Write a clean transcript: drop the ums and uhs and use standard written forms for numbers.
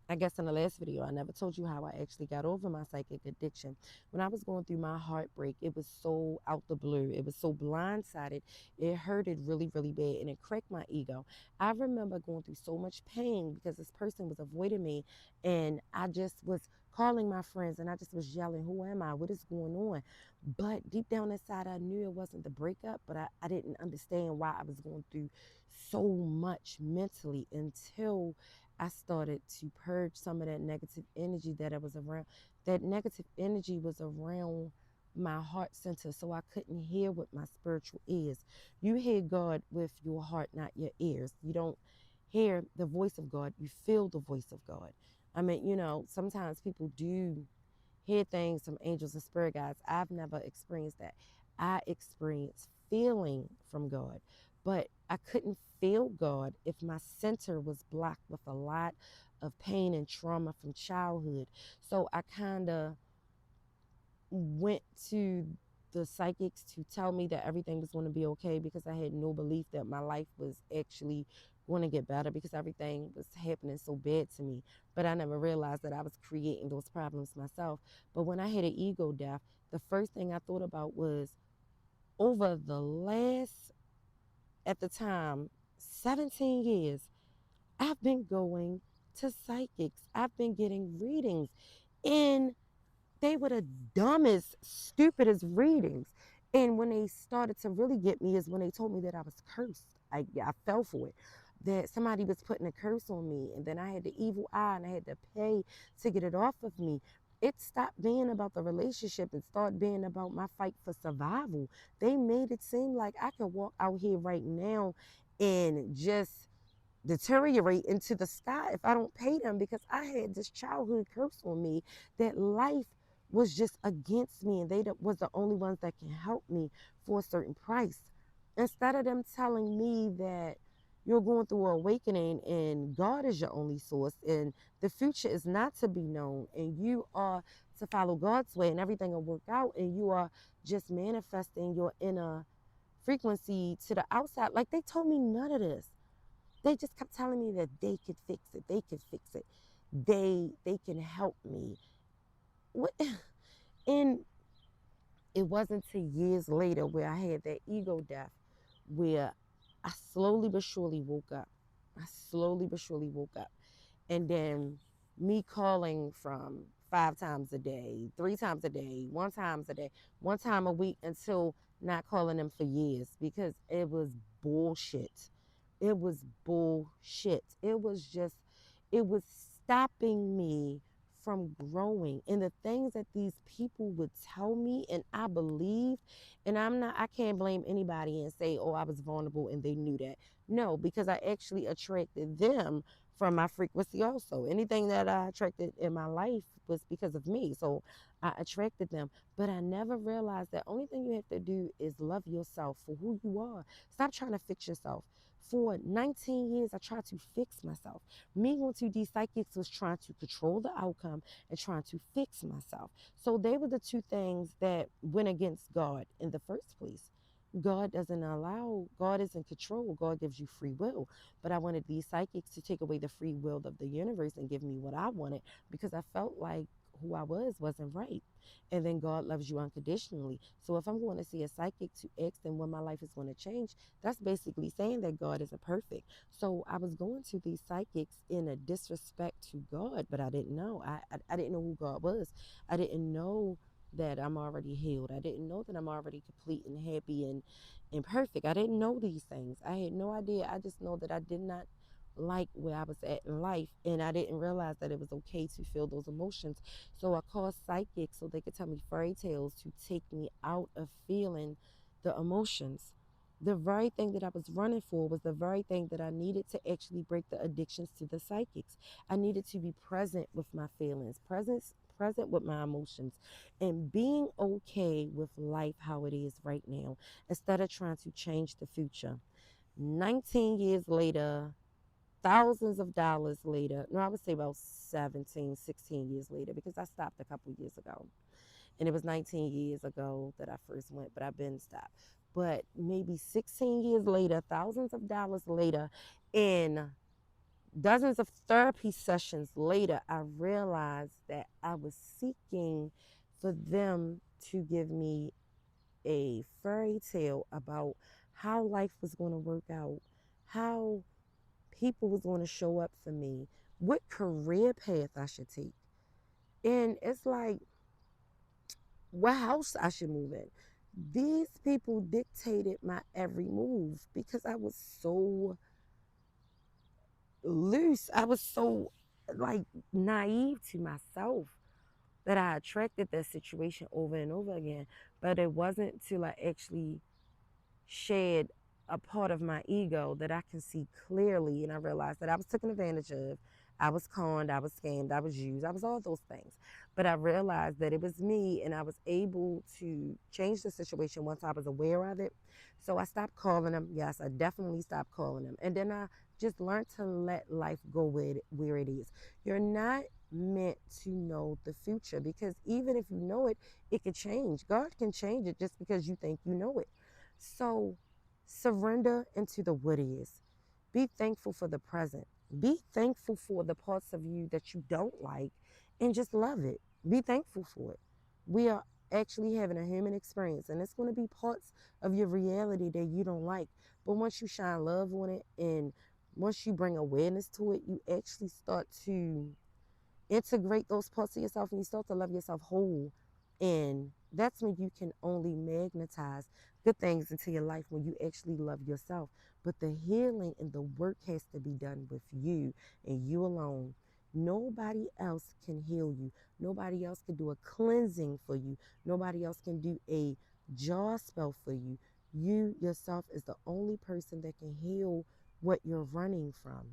I guess in the last video, I never told you how I actually got over my psychic addiction. When I was going through my heartbreak, it was so out the blue. It was so blindsided. It hurted really, really bad, and it cracked my ego. I remember going through so much pain because this person was avoiding me, and I just was calling my friends, and I just was yelling, "Who am I? What is going on?" But deep down inside, I knew it wasn't the breakup, but I didn't understand why I was going through so much mentally until I started to purge some of that negative energy that I was around. That negative energy was around my heart center, so I couldn't hear with my spiritual ears. You hear God with your heart, not your ears. You don't hear the voice of God, you feel the voice of God. I mean, sometimes people do hear things from angels and spirit guides. I've never experienced that. I experienced feeling from God, but I couldn't feel God if my center was blocked with a lot of pain and trauma from childhood. So I kind of went to the psychics to tell me that everything was going to be okay because I had no belief that my life was actually going to get better because everything was happening so bad to me. But I never realized that I was creating those problems myself. But when I had an ego death, the first thing I thought about was over the last, at the time, 17 years, I've been going to psychics, I've been getting readings. And they were the dumbest, stupidest readings. And when they started to really get me is when they told me that I was cursed. I fell for it. That somebody was putting a curse on me, and then I had the evil eye, and I had to pay to get it off of me. It stopped being about the relationship and started being about my fight for survival. They made it seem like I could walk out here right now and just deteriorate into the sky if I don't pay them because I had this childhood curse on me that life was just against me and was the only ones that can help me for a certain price. Instead of them telling me that you're going through an awakening and God is your only source and the future is not to be known and you are to follow God's way and everything will work out and you are just manifesting your inner frequency to the outside. Like they told me none of this. They just kept telling me that they could fix it. They could fix it. They can help me. What? And it wasn't till years later where I had that ego death where I slowly but surely woke up. I slowly but surely woke up. And then me calling from 5 times a day, 3 times a day, 1 times a day, 1 time a week until not calling them for years because it was bullshit. It was bullshit. It was stopping me from growing. And the things that these people would tell me, and I believed, and I can't blame anybody and say, oh, I was vulnerable and they knew that. No, because I actually attracted them from my frequency also. Anything that I attracted in my life was because of me. So I attracted them. But I never realized that only thing you have to do is love yourself for who you are. Stop trying to fix yourself. For 19 years, I tried to fix myself. Me going to these psychics was trying to control the outcome and trying to fix myself. So they were the two things that went against God in the first place. God is in control. God gives you free will. But I wanted these psychics to take away the free will of the universe and give me what I wanted because I felt like who I was wasn't right. And then God loves you unconditionally. So if I'm going to see a psychic to ask them when my life is going to change, that's basically saying that God isn't perfect. So I was going to these psychics in a disrespect to God, but I didn't know. I didn't know who God was. I didn't know that I'm already healed. I didn't know that I'm already complete and happy and perfect. I didn't know these things. I had no idea. I just know that I did not like where I was at in life and I didn't realize that it was okay to feel those emotions. So I called psychics so they could tell me fairy tales to take me out of feeling the emotions. The very thing that I was running for was the very thing that I needed to actually break the addictions to the psychics. I needed to be present with my feelings, present with my emotions, and being okay with life how it is right now instead of trying to change the future. 19 years later, thousands of dollars later, no, I would say about 17, 16 years later, because I stopped a couple years ago. And it was 19 years ago that I first went, but I've been stopped. But maybe 16 years later, thousands of dollars later, and Dozens of therapy sessions later, I realized that I was seeking for them to give me a fairy tale about how life was going to work out, how people was going to show up for me, what career path I should take. And it's like, what house I should move in. These people dictated my every move because I was so loose. I was so like naive to myself that I attracted that situation over and over again. But it wasn't till I actually shed a part of my ego that I can see clearly. And I realized that I was taken advantage of. I was conned, I was scammed, I was used, I was all those things. But I realized that it was me and I was able to change the situation once I was aware of it. So I stopped calling them. Yes, I definitely stopped calling them. And then I just learned to let life go where it is. You're not meant to know the future because even if you know it, it could change. God can change it just because you think you know it. So surrender into the what is. Be thankful for the present. Be thankful for the parts of you that you don't like and just love it. Be thankful for it. We are actually having a human experience, and it's going to be parts of your reality that you don't like. But once you shine love on it and once you bring awareness to it, you actually start to integrate those parts of yourself and you start to love yourself whole. And that's when you can only magnetize good things into your life when you actually love yourself. But the healing and the work has to be done with you and you alone. Nobody else can heal you. Nobody else can do a cleansing for you. Nobody else can do a jaw spell for you. You yourself is the only person that can heal what you're running from.